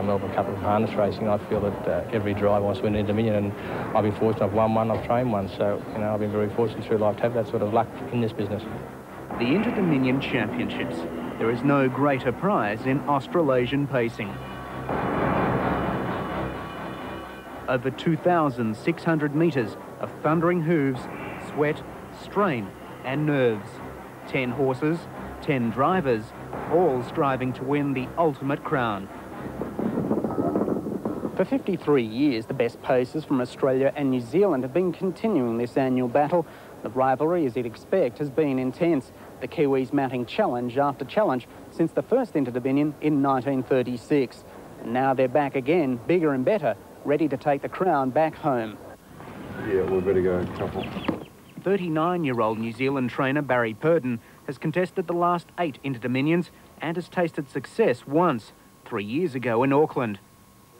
Melbourne Cup of harness racing. I feel that every driver wants to win Interdominion, and I've been fortunate. I've won one, I've trained one, so I've been very fortunate through life to have that sort of luck in this business. The Interdominion Championships. There is no greater prize in Australasian pacing. Over 2,600 metres of thundering hooves, sweat, strain and nerves. 10 horses, 10 drivers, all striving to win the ultimate crown. For 53 years, the best pacers from Australia and New Zealand have been continuing this annual battle. The rivalry, as you'd expect, has been intense. The Kiwis mounting challenge after challenge since the first Interdominion in 1936. And now they're back again, bigger and better, ready to take the crown back home. Yeah, we better go, couple. 39-year-old New Zealand trainer Barry Purdon has contested the last 8 Interdominions and has tasted success once, 3 years ago in Auckland.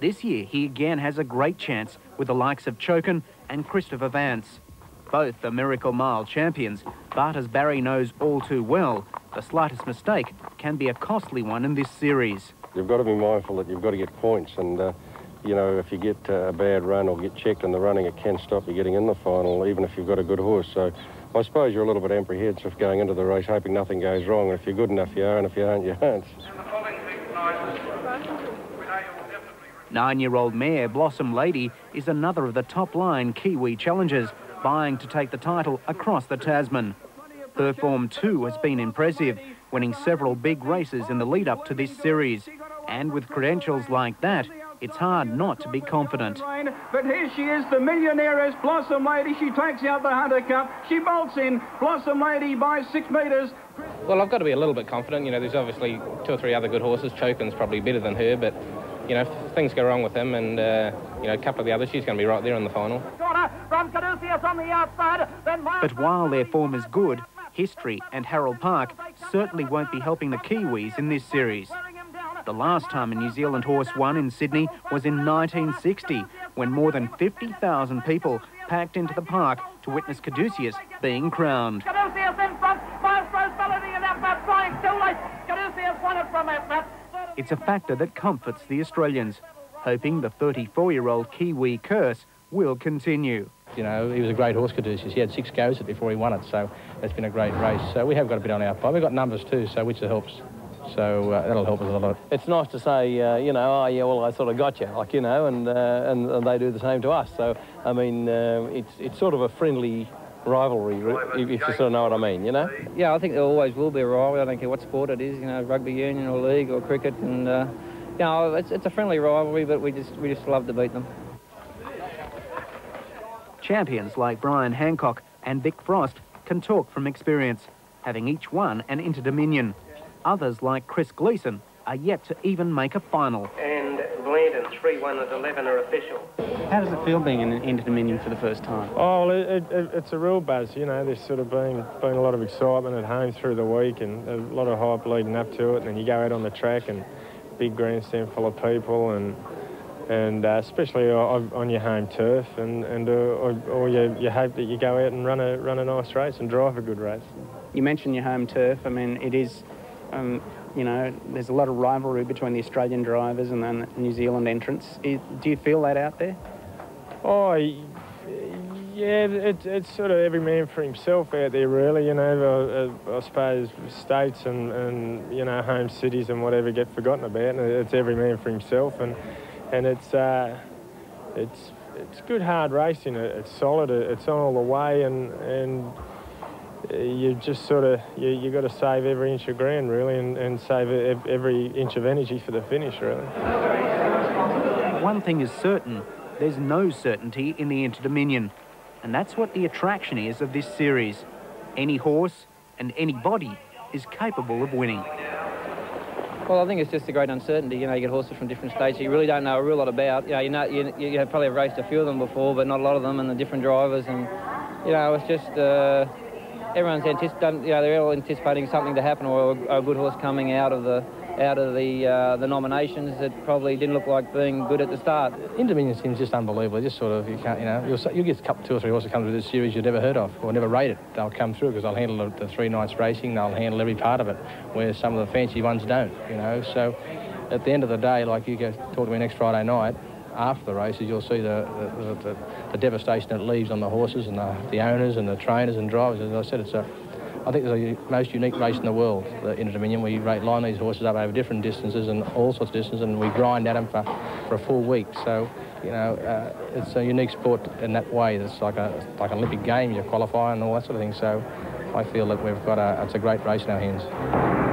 This year, he again has a great chance with the likes of CHOKIN and VANCE. Both are Miracle Mile champions, but as Barry knows all too well, the slightest mistake can be a costly one in this series. You've got to be mindful that you've got to get points, and you know, if you get a bad run or get checked in the running, it can stop you getting in the final, even if you've got a good horse. So I suppose you're a little bit apprehensive going into the race, hoping nothing goes wrong. And if you're good enough, you are, and if you aren't, you aren't. 9-year-old mare Blossom Lady is another of the top-line Kiwi challengers, vying to take the title across the Tasman. Her form too has been impressive, winning several big races in the lead-up to this series. And with credentials like that, it's hard not to be confident. But here she is, the millionairess Blossom Lady. She takes out the Hunter Cup. She bolts in. Blossom Lady by 6 metres. Well, I've got to be a little bit confident. You know, there's obviously 2 or 3 other good horses. Chokin's probably better than her, but, you know, if things go wrong with him and, you know, a couple of the others, she's going to be right there in the final. But while their form is good, history and Harold Park certainly won't be helping the Kiwis in this series. The last time a New Zealand horse won in Sydney was in 1960, when more than 50,000 people packed into the park to witness Caduceus being crowned. Caduceus in front, Maestro's melody and that flying too late. Caduceus won it from that. It's a factor that comforts the Australians, hoping the 34-year-old Kiwi curse will continue. You know, he was a great horse, Caduceus. He had 6 goes at it before he won it, so it's been a great race. So we have got a bit on our part. We've got numbers too, so which helps. So that'll help us a lot. It's nice to say, you know, oh yeah, well I sort of got you, like, you know, and they do the same to us. So I mean, it's sort of a friendly rivalry, if you sort of know what I mean, you know. Yeah, I think there always will be a rivalry. I don't care what sport it is, you know, rugby union or league or cricket, and you know, it's a friendly rivalry, but we just love to beat them. Champions like Brian Hancock and Vic Frost can talk from experience, having each won an Interdominion. Others, like Chris Gleeson, are yet to even make a final. And Landon, 3-1 at 11 are official. How does it feel being in an Interdominion for the first time? Oh, well, it's a real buzz, you know. There's sort of been a lot of excitement at home through the week and a lot of hype leading up to it, and then you go out on the track and big grandstand full of people, and especially on your home turf, or you hope that you go out and run a nice race and drive a good race. You mentioned your home turf. I mean, it is, you know, there's a lot of rivalry between the Australian drivers and then the New Zealand entrants. Do you feel that out there? Oh, yeah, it's sort of every man for himself out there, really. You know, I suppose states and you know, home cities and whatever get forgotten about, and it's every man for himself, and it's good hard racing. It's solid. It's on all the way, and you just sort of you got to save every inch of ground, really, and save every inch of energy for the finish, really. One thing is certain: there's no certainty in the Interdominion, and that's what the attraction is of this series. Any horse and anybody is capable of winning. Well, I think it's just a great uncertainty. You know, you get horses from different states you really don't know a real lot about. You probably have raced a few of them before, but not a lot of them, and the different drivers. And you know, it's just everyone's anticipating. You know, they're all anticipating something to happen, or a good horse coming out of the nominations that probably didn't look like being good at the start. Interdominion seems just unbelievable. Just sort of, you can't, you know, you'll get a couple, 2 or 3 horses come through this series you've never heard of or never rated. They'll come through because they'll handle the 3 nights racing. They'll handle every part of it, where some of the fancy ones don't. You know, so at the end of the day, like you go talk to me next Friday night, after the races, you'll see the devastation it leaves on the horses and the owners and the trainers and drivers. As I said, I think it's the most unique race in the world, the Inter-Dominion. We line these horses up over different distances and all sorts of distances, and we grind at them for a full week. So, you know, it's a unique sport in that way. It's like an Olympic game. You qualify and all that sort of thing. So I feel that we've got it's a great race in our hands.